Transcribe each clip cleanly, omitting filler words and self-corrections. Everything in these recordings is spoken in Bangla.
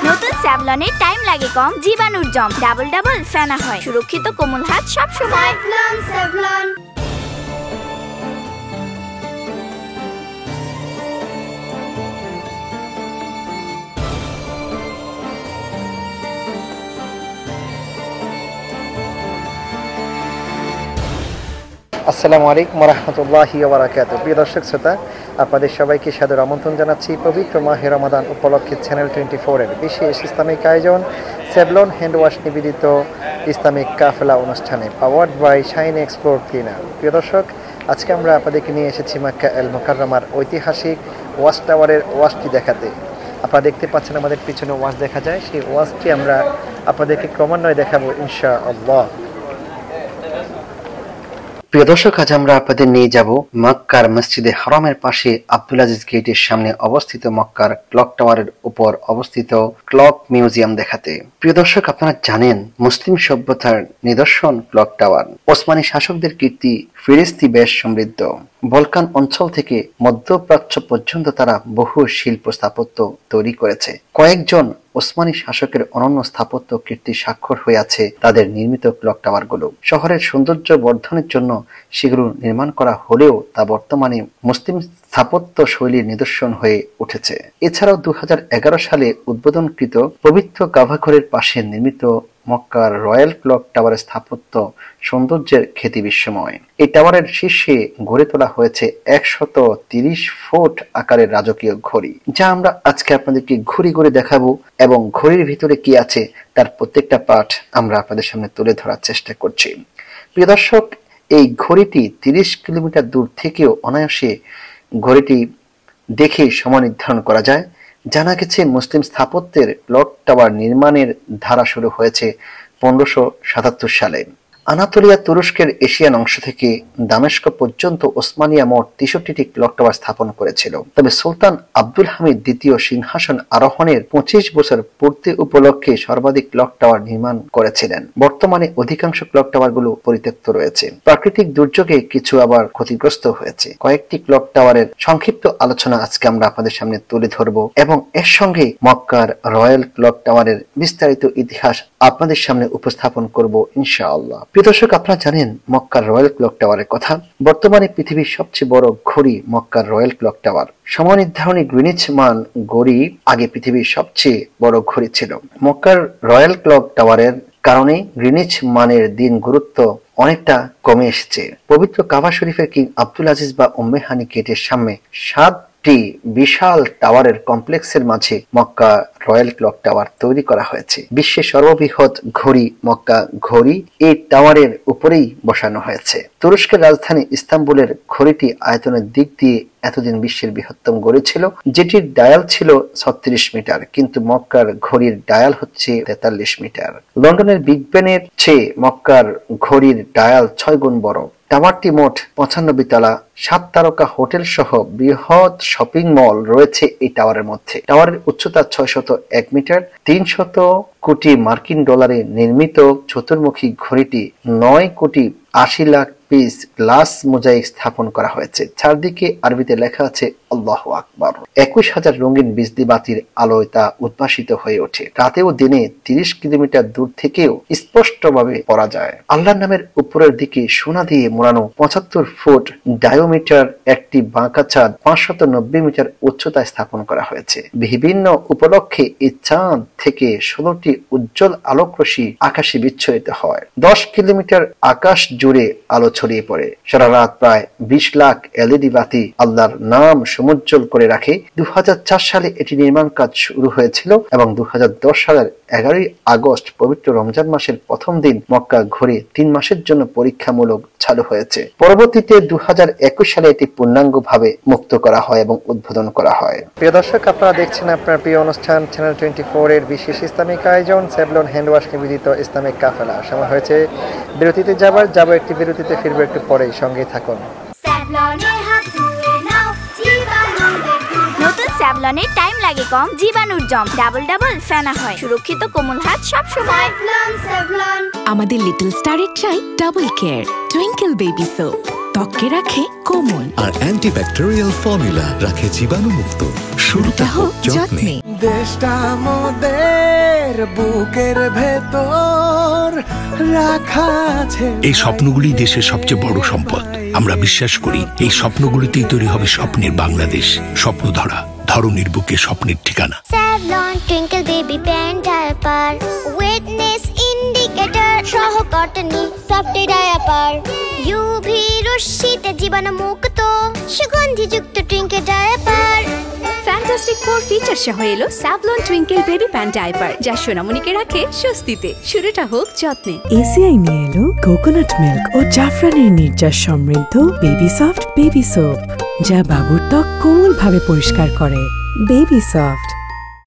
নতুন স্যাভলনে টাইম লাগে কম, জীবাণুর জম ডাবল ডাবল ফেনা হয়, সুরক্ষিত কোমল হাত সব সময়। আসসালামু আলাইকুম ওয়া রাহমাতুল্লাহি ওয়া বারাকাতুহু। প্রিয় দর্শক শ্রোতা, আপনাদের সবাইকে সাদর আমন্ত্রণ জানাচ্ছি পবিত্র মাহে রমাদান উপলক্ষে চ্যানেল 24 এর বিশেষ ইসলামিক আয়োজন সেভলন হ্যান্ড ওয়াশ নিবেদিত ইসলামিক কাফেলা অনুষ্ঠানে powered by Shine Explore cleaner. প্রিয় দর্শক, আজকে আমরা আপনাদেরকে নিয়ে এসেছি মক্কা আল মুকাররমার ঐতিহাসিক ওয়াচ টাওয়ারের ওয়াচটি দেখাতে। আপনারা দেখতে পাচ্ছেন আমাদের পিছনে ওয়াচ দেখা যায়, সেই ওয়াচটি আমরা আপনাদেরকে ক্রমান্বয়ে দেখাবো ইনশাআল্লাহ। প্রিয় দর্শক, আজ আমরা আপনাদের নিয়ে যাব মক্কার মসজিদে হারামের পাশে আব্দুল আজিজ গেটের সামনে অবস্থিত মক্কার ক্লক টাওয়ারের উপর অবস্থিত ক্লক মিউজিয়াম দেখাতে। প্রিয় দর্শক, আপনারা জানেন মুসলিম সভ্যতার নিদর্শন ক্লক টাওয়ার। ওসমানী শাসকদের কীর্তি ফিরিস্তি বেশ সমৃদ্ধ। বলকান অঞ্চল থেকে মধ্যপ্রাচ্য পর্যন্ত তারা বহু শিল্প স্থাপত্য তৈরি করেছে। কয়েকজন ওসমানী শাসকের অনন্য স্থাপত্য কীর্তি স্বাক্ষর হয়ে আছে তাদের নির্মিত ক্লক টাওয়ারগুলো। শহরের সৌন্দর্য বর্ধনের জন্য সেগুলো নির্মাণ করা হলেও তা বর্তমানে মুসলিম স্থাপত্য শৈলীর নিদর্শন হয়ে উঠেছে। এছাড়াও 2011 সালে উদ্বোধনকৃত পবিত্র কাবাঘরের পাশে নির্মিত মক্কার রয়্যাল ক্লক টাওয়ারের স্থাপত্য সৌন্দর্যের খ্যাতি বিশ্বময়। এই টাওয়ারের শীর্ষে গড়ে তোলা হয়েছে 130 ফুট আকারের রাজকীয় ঘড়ি, যা আমরা আজকে আপনাদেরকে ঘুরি ঘুরে দেখাবো এবং ঘড়ির ভিতরে কি আছে তার প্রত্যেকটা পার্ট আমরা আপনাদের সামনে তুলে ধরার চেষ্টা করছি। প্রিয় দর্শক, এই ঘড়িটি 30 কিলোমিটার দূর থেকেও অনায়াসে ঘড়িটি দেখে সময় নির্ধারণ করা যায়। জানা গেছে মুসলিম স্থাপত্যের ক্লক টাওয়ার নির্মাণের ধারা শুরু হয়েছে 1577 সালে। আনাতোলিয়া তুরস্কের এশিয়ান অংশ থেকে দামেস্ক পর্যন্ত ওসমানিয়া মোট 63টি ক্লক টাওয়ার স্থাপন করেছিল। তবে সুলতান আব্দুল হামিদ দ্বিতীয় সিংহাসন আরোহণের 25 বছর পূর্তি উপলক্ষে সর্বাধিক ক্লক টাওয়ার নির্মাণ করেছিলেন। বর্তমানে অধিকাংশ ক্লক টাওয়ারগুলো পরিত্যক্ত রয়েছে। প্রাকৃতিক দুর্যোগে কিছু আবার ক্ষতিগ্রস্ত হয়েছে। কয়েকটি ক্লক টাওয়ারের সংক্ষিপ্ত আলোচনা আজকে আমরা আপনাদের সামনে তুলে ধরব এবং এর সঙ্গে মক্কার রয়্যাল ক্লক টাওয়ারের বিস্তারিত ইতিহাস আপনাদের সামনে উপস্থাপন করব ইনশাআল্লাহ। প্রিয় দর্শক, আপনারা জানেন মক্কার রয়্যাল ক্লক টাওয়ারের কথা। বর্তমানে পৃথিবীর সবচেয়ে বড় ঘড়ি মক্কার রয়্যাল ক্লক টাওয়ার। সময় নির্ধারণী গ্রিনিচ মান ঘড়ি আগে পৃথিবীর সবচেয়ে বড় ঘড়ি ছিল। মক্কার রয়্যাল ক্লক টাওয়ারের কারণে গ্রিনিচ মানের দিন গুরুত্ব অনেকটা কমে এসেছে। পবিত্র কাবা শরীফের কিং আব্দুল আজিজ বা উম্মে হানি গেটের সামনে 7টি বিশাল টাওয়ারের কমপ্লেক্সের মাঝে মক্কা রয়্যাল ক্লক টাওয়ার তৈরি করা হয়েছে। বিশ্বের সর্ববৃহৎ ঘড়ি মক্কা ঘড়ি এই টাওয়ারের উপরেই বসানো হয়েছে। তুরস্কের রাজধানী ইস্তাম্বুলের ঘড়িটি আয়তনের দিক দিয়ে এতদিন বিশ্বের বৃহত্তম ঘড়ি ছিল, যেটির ডায়াল ছিল 36 মিটার, কিন্তু মক্কার ঘড়ির ডায়াল হচ্ছে 43 মিটার। লন্ডনের বিগ বেনের চেয়ে মক্কার ঘড়ির ডায়াল 6 গুণ বড়। টাওয়ারটি মোট 95 তলা, 7 তারকা হোটেল সহ বৃহৎ শপিং মল রয়েছে এই টাওয়ারের মধ্যে। টাওয়ারের উচ্চতা 601 মিটার। 300 কোটি মার্কিন ডলারে নির্মিত চতুর্মুখী ঘড়িটি 9 কোটি 80 লাখ পিস গ্লাস মোজাইক স্থাপন করা হয়েছে। চারদিকে আরবিতে লেখা আছে আল্লাহু আকবার। 21,000 রঙিন বিজলি বাতির আলোয় তা উদ্ভাসিত হয়ে ওঠে। রাতে ও দিনে 30 কিলোমিটার দূর থেকেও স্পষ্টভাবে পড়া যায়। আল্লাহর নামের উপরের দিকে সোনা দিয়ে মোড়ানো 75 ফুট ডায়োমিটার একটি বাঁকা চাঁদ 590 মিটার উচ্চতায় স্থাপন করা হয়েছে। বিভিন্ন উপলক্ষে এই চাঁদ থেকে 16টি উজ্জ্বল আলোকরশ্মি আকাশে বিচ্ছুরিত হয়। 10 কিলোমিটার আকাশ জুড়ে আলো ছড়িয়ে পড়ে। সারা রাত প্রায় 20 লাখ এলইডি বাতি আল্লাহর নাম সমুজ্জ্বল করে রাখে। 2004 সালে এটি নির্মাণ কাজ শুরু হয়েছিল এবং 2010 সালের 11 আগস্ট পবিত্র রমজান মাসের প্রথম দিন মক্কা ঘড়ি 3 মাসের জন্য পরীক্ষামূলক চালু হয়েছে। পরবর্তীতে 2021 সালে এটি পূর্ণাঙ্গভাবে মুক্ত করা হয় এবং উদ্বোধন করা হয়। প্রিয় দর্শক, আপনারা দেখছেন আপনার প্রিয় অনুষ্ঠান চ্যানেল 24 এর বিশেষ ইসলামিক আয়োজন সেভলন হ্যান্ড ওয়াশ নিবেদিত ইসলামিক কাফেলা। সময় হয়েছে বিরতিতে যাব একটি বিরতিতে ফিরবো একটু পরেই, সঙ্গে থাকুন। নতুন স্যাভলনে টাইম লাগে কম, জীবাণুর জম ডাবল ডাবল ফেনা হয়, সুরক্ষিত কোমল হাত সব সময়। আমাদের লিটল স্টারের চাই double care Twinkle baby soap. ত্বককে রাখে কোমল। আর অ্যান্টিব্যাকটেরিয়াল ফর্মুলা রাখে জীবাণুমুক্ত। শুরুটা হোক যত্নে। দেশটা মোদের বুকের ভেতর রাখা আছে। এই স্বপ্নগুলি দেশের সবচেয়ে বড় সম্পদ। আমরা বিশ্বাস করি এই স্বপ্নগুলিতেই তৈরি হবে স্বপ্নের বাংলাদেশ। স্বপ্ন ধরা, ধরনীর বুকে স্বপ্নের ঠিকানা। Savlon Twinkle Baby Pen Diaper, Wetness Indicator সহ কটনি সফট ডায়াপার, UV রশ্মিতে জীবাণুমুক্ত সুগন্ধিযুক্ত টুইঙ্কেল ডায়াপার। ফ্যান্টাস্টিক 4 ফিচার সহ এলো Savlon twinkle baby pan diaper, যা সোনামণিকে রাখে স্বস্তিতে। শুরুটা হোক যত্নে। এসিআই নিয়ে এলো কোকোনাট মিল্ক ও জাফরানের নির্যাস সমৃদ্ধ বেবি সফট বেবি সোপ, যা বাবুর ত্বক কোমল ভাবে পরিষ্কার করে। Baby soft.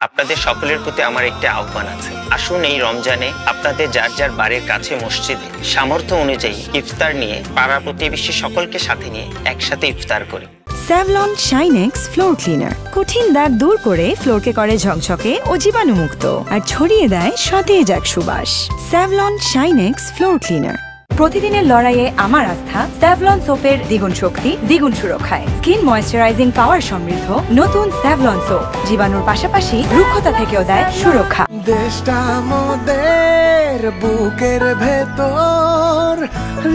আপনাদের সকলের প্রতি আমার একটি আহ্বান আছে। আসুন এই রমজানে আপনাদের যার যার বাড়ির কাছে মসজিদে সামর্থ্য অনুযায়ী ইফতার নিয়ে পাড়া প্রতিবেশী সকলকে সাথে নিয়ে একসাথে ইফতার করি। স্যাভলন শাইনেক্স ফ্লোর ক্লিনার কঠিন দাগ দূর করে ফ্লোরকে করে ঝকঝকে ও জীবাণুমুক্ত, আর ছড়িয়ে দেয় সতেজ এক সুবাস। Savlon Shinex floor cleaner. প্রতিদিনের লড়াইয়ে আমার আস্থা স্যাভলন সোপের দ্বিগুণ শক্তি, দ্বিগুণ সুরক্ষায়। স্কিন ময়েশ্চারাইজিং পাওয়ার সমৃদ্ধ নতুন স্যাভলন সোপ জীবাণুর পাশাপাশি রুক্ষতা থেকেও দেয় সুরক্ষা। দেশটা মোদের বুকের ভেতর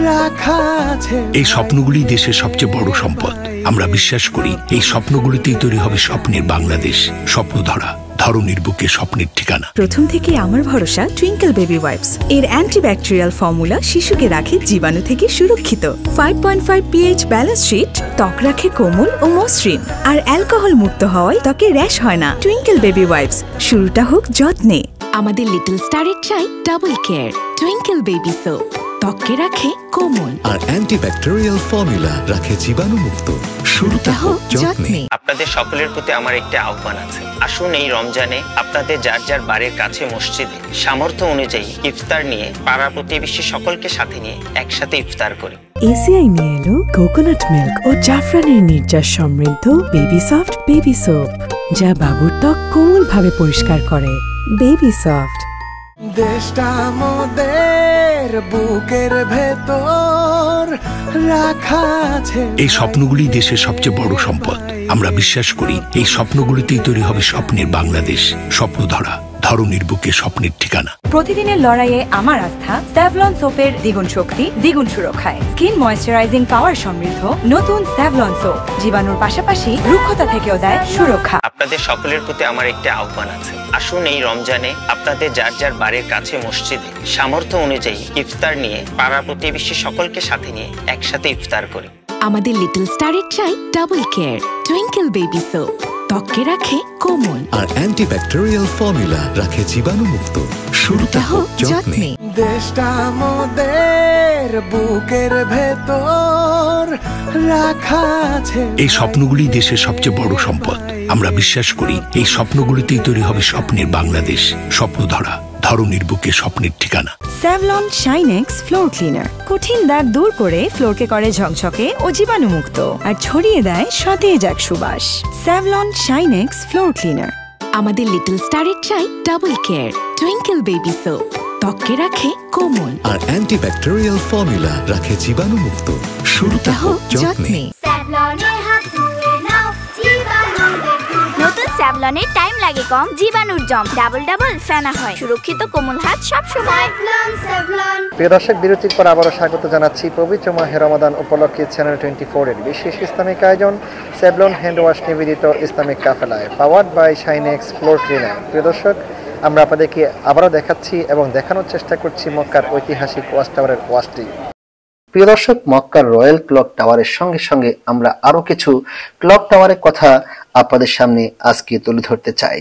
রাখা আছে। এই স্বপ্নগুলি দেশের সবচেয়ে বড় সম্পদ। আমরা বিশ্বাস করি এই স্বপ্নগুলিতেই তৈরি হবে স্বপ্নের বাংলাদেশ। স্বপ্ন ধরা, ধরনীর বুকে স্বপ্নের ঠিকানা। প্রথম থেকে আমার ভরসা টুইঙ্কেল বেবি ওয়াইপস। এর অ্যান্টিব্যাকটেরিয়াল ফর্মুলা শিশুকে রাখে জীবাণু থেকে সুরক্ষিত। 5.5 pH ব্যালেন্স শিট ত্বক রাখে কোমল ও মসৃণ, আর অ্যালকোহল মুক্ত হওয়ায় ত্বকে র্যাশ হয় না। টুইঙ্কেল বেবি ওয়াইপস, শুরুটা হোক যত্নে। আমাদের লিটল স্টারের চাই double care Twinkle baby soap, ত্বককে রাখে কোমল। আর অ্যান্টিব্যাকটেরিয়াল ফর্মুলা রাখে জীবাণুমুক্ত। শুরুটা হোক যত্নে। আপনাদের সকলের প্রতি আমার একটি আহ্বান আছে। আসুন এই রমজানে আপনাদের যার যার বাড়ির কাছে মসজিদে সামর্থ্য অনুযায়ী ইফতার নিয়ে পাড়া প্রতিবেশী সকলকে সাথে নিয়ে একসাথে ইফতার করি। এসিআই নিয়ে এলো কোকোনাট মিল্ক ও জাফরানের নির্যাস সমৃদ্ধ বেবি সফট বেবি সোপ, যা বাবুর ত্বক কোমল ভাবে পরিষ্কার করে। Baby soft. দেশটা মোদের বুকের ভেতর রাখা আছে। এই স্বপ্নগুলি দেশের সবচেয়ে বড় সম্পদ। আমরা বিশ্বাস করি এই স্বপ্নগুলিতেই তৈরি হবে স্বপ্নের বাংলাদেশ। স্বপ্ন ধরা, ধরনীর বুকে স্বপ্নের ঠিকানা। প্রতিদিনের লড়াইয়ে আমার আস্থা স্যাভলন সোপের দ্বিগুণ শক্তি, দ্বিগুণ সুরক্ষায়। স্কিন ময়েশ্চারাইজিং পাওয়ার সমৃদ্ধ নতুন স্যাভলন সোপ জীবাণুর পাশাপাশি রুক্ষতা থেকেও দেয় সুরক্ষা। আপনাদের সকলের প্রতি আমার একটি আহ্বান আছে। আসুন এই রমজানে আপনাদের যার যার বাড়ির কাছে মসজিদে সামর্থ্য অনুযায়ী ইফতার নিয়ে পাড়া প্রতিবেশী সকলকে সাথে নিয়ে একসাথে ইফতার করি। আমাদের লিটল স্টারের চাই double care Twinkle baby soap, ত্বককে রাখে কোমল। আর অ্যান্টিব্যাকটেরিয়াল ফর্মুলা রাখে জীবাণুমুক্ত। শুরুটা হোক যত্নে। দেশটা মোদের বুকের ভেতর রাখা আছে। এই স্বপ্নগুলি দেশের সবচেয়ে বড় সম্পদ। আমরা বিশ্বাস করি এই স্বপ্নগুলিতেই তৈরি হবে স্বপ্নের বাংলাদেশ। স্বপ্ন ধরা, ধরনীর বুকে স্বপ্নের ঠিকানা। স্যাভলন শাইনেক্স ফ্লোর ক্লিনার কঠিন দাগ দূর করে ফ্লোরকে করে ঝকঝকে ও জীবাণুমুক্ত, আর ছড়িয়ে দেয় সতেজ এক সুবাস। Savlon Shinex floor cleaner. আমাদের লিটল স্টারের চাই double care Twinkle baby soap, ত্বককে রাখে কোমল। আর অ্যান্টিব্যাকটেরিয়াল ফর্মুলা রাখে জীবাণুমুক্ত। শুরুটা হোক যত্নে। নতুন স্যাভলনের টাইম লাগে কম, জীবাণুর জম ডাবল ডাবল ফেনা হয়, সুরক্ষিত কোমল হাত সব সময়। প্রিয় দর্শক, বিরতির পর আবারও স্বাগত জানাচ্ছি পবিত্র মাহে রমাদান উপলক্ষে চ্যানেল 24 এর বিশেষ ইসলামিক আয়োজন স্যাভলন হ্যান্ড ওয়াশ নিবেদিত ইসলামিক কাফেলায় powered by Shinex floor cleaner. প্রিয় দর্শক, আমরা আপনাদেরকে আবারও দেখাচ্ছি এবং দেখানোর চেষ্টা করছি মক্কার ঐতিহাসিক ওয়াচ টাওয়ারের ওয়াচটি। প্রিয় দর্শক, মক্কার রয়্যাল ক্লক টাওয়ারের সঙ্গে সঙ্গে আমরা আরো কিছু ক্লক টাওয়ারের কথা আপনাদের সামনে আজকে তুলে ধরতে চাই।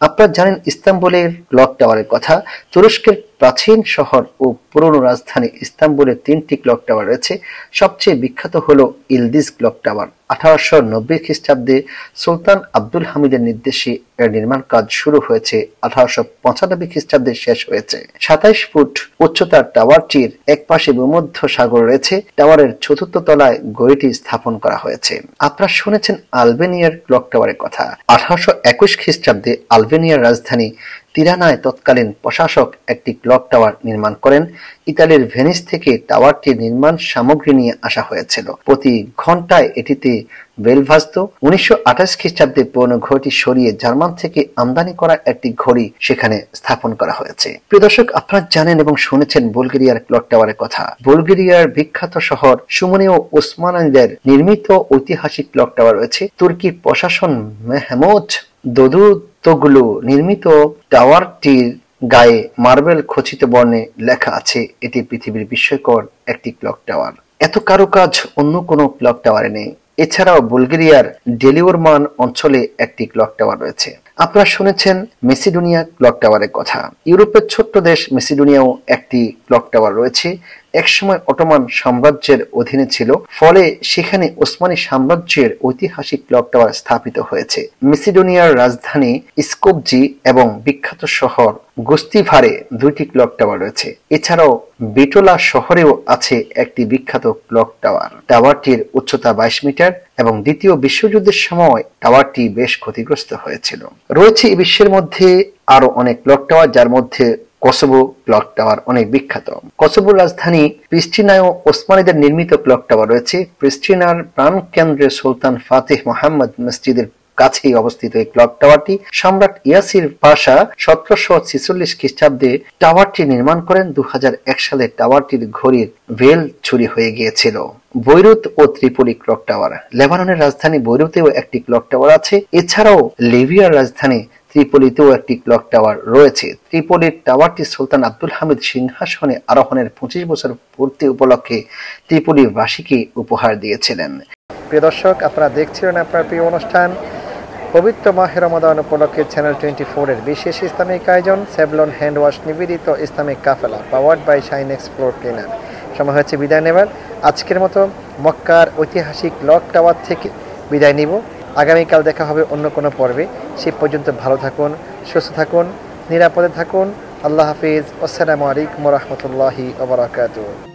আপনারা জানেন ইস্তাম্বুলের ক্লক টাওয়ারের কথা। তুরস্কের প্রাচীন শহর ও পুরনো রাজধানী ইস্তাম্বুলের 3টি ক্লক টাওয়ার রয়েছে। সবচেয়ে বিখ্যাত হলো ইলদিজ ক্লক টাওয়ার। 1890 খ্রিস্টাব্দে সুলতান আব্দুল হামিদের নির্দেশে এর নির্মাণ কাজ শুরু হয়েছে। 1895 খ্রিস্টাব্দে শেষ হয়েছে। 27 ফুট উচ্চতার টাওয়ারটির এক পাশে ভূমধ্য সাগর রয়েছে। টাওয়ারের চতুর্থ তলায় গড়িটি স্থাপন করা হয়েছে। আপনারা শুনেছেন আলবেনিয়ার ক্লক টাওয়ারের কথা। 1821 খ্রিস্টাব্দে আলবেনিয়ার রাজধানী তিরানায় তৎকালীন প্রশাসক একটি ক্লক টাওয়ার নির্মাণ করেন। ইতালির ভেনিস থেকে টাওয়ারটির নির্মাণ সামগ্রী নিয়ে আসা হয়েছিল। প্রতি ঘন্টায় এটিতে বেল ভাজত। 1928 খ্রিস্টাব্দে পুরনো ঘড়িটি সরিয়ে জার্মান থেকে আমদানি করা একটি ঘড়ি সেখানে স্থাপন করা হয়েছে। প্রিয় দর্শক, আপনারা জানেন এবং শুনেছেন বুলগেরিয়ার ক্লক টাওয়ারের কথা। বুলগেরিয়ার বিখ্যাত শহর সুমনীয় ওসমানীদের নির্মিত ঐতিহাসিক ক্লক টাওয়ার রয়েছে। তুর্কির প্রশাসন মেহমুদ দাভুতোগলু নির্মিত টাওয়ারটির গায়ে মার্বেল খচিত বর্ণে লেখা আছে এটি পৃথিবীর বিস্ময়কর একটি ক্লক টাওয়ার। এত কারুকাজ অন্য কোনো ক্লক টাওয়ারে নেই। এছাড়াও বুলগেরিয়ার ডেলিওরমান অঞ্চলে একটি ক্লক টাওয়ার রয়েছে। আপনারা শুনেছেন মেসিডোনিয়া ক্লক টাওয়ারের কথা। ইউরোপের ছোট্ট দেশ মেসিডোনিয়াও একটি ক্লক টাওয়ার রয়েছে। একসময় অটোমান সাম্রাজ্যের অধীনে ছিল, ফলে সেখানে ওসমানী সাম্রাজ্যের ঐতিহাসিক ক্লক টাওয়ার স্থাপিত হয়েছে। মেসিডোনিয়ার রাজধানী স্কোপজি এবং বিখ্যাত শহর গুস্তিভারে দুইটি ক্লক টাওয়ার রয়েছে। এছাড়াও বিটোলা শহরেও আছে একটি বিখ্যাত ক্লক টাওয়ার। টাওয়ারটির উচ্চতা 22 মিটার এবং দ্বিতীয় বিশ্বযুদ্ধের সময় টাওয়ারটি বেশ ক্ষতিগ্রস্ত হয়েছিল। রয়েছে এই বিশ্বের মধ্যে আরো অনেক ক্লক টাওয়ার, যার মধ্যে কসোভো ক্লক টাওয়ার অনেক বিখ্যাত। কসোভোর রাজধানী প্রিস্টিনায় ওসমানীদের নির্মিত ক্লক টাওয়ার রয়েছে। প্রিস্টিনার প্রাণকেন্দ্রে সুলতান ফাতেহ মোহাম্মদ মসজিদের কাছেই অবস্থিত এই ক্লক টাওয়ারটি সম্রাট ইয়াসির পাশা 1746 খ্রিস্টাব্দে টাওয়ারটি নির্মাণ করেন। 2001 সালে টাওয়ারটির ঘড়ির বেল চুরি হয়ে গিয়েছিল। বৈরুত ও ত্রিপোলি ক্লক টাওয়ার। লেবাননের রাজধানী বৈরুতেও একটি ক্লক টাওয়ার আছে। এছাড়াও লিবিয়ার রাজধানী ত্রিপোলিতেও একটি ক্লক টাওয়ার রয়েছে। ত্রিপোলির টাওয়ারটি সুলতান আব্দুল হামিদ সিংহাসনে আরোহণের 25 বছর পূর্তি উপলক্ষে ত্রিপোলিবাসীকে উপহার দিয়েছিলেন। প্রিয় দর্শক, আপনারা দেখছিলেন আপনার প্রিয় অনুষ্ঠান পবিত্র মাহে রমাদান উপলক্ষে চ্যানেল 24 এর বিশেষ ইসলামিক আয়োজন সেভলন হ্যান্ড ওয়াশ নিবেদিত Islamic Kafela powered by Shinex floor cleaner. সময় হচ্ছে বিদায় নেবার। আজকের মতো মক্কার ঐতিহাসিক ক্লক টাওয়ার থেকে বিদায় নিব। আগামীকাল দেখা হবে অন্য কোনো পর্বে। সে পর্যন্ত ভালো থাকুন, সুস্থ থাকুন, নিরাপদে থাকুন। আল্লাহ হাফিজ। আসসালামু আলাইকুম ওয়া রাহমাতুল্লাহি ওয়া বারাকাতুহু।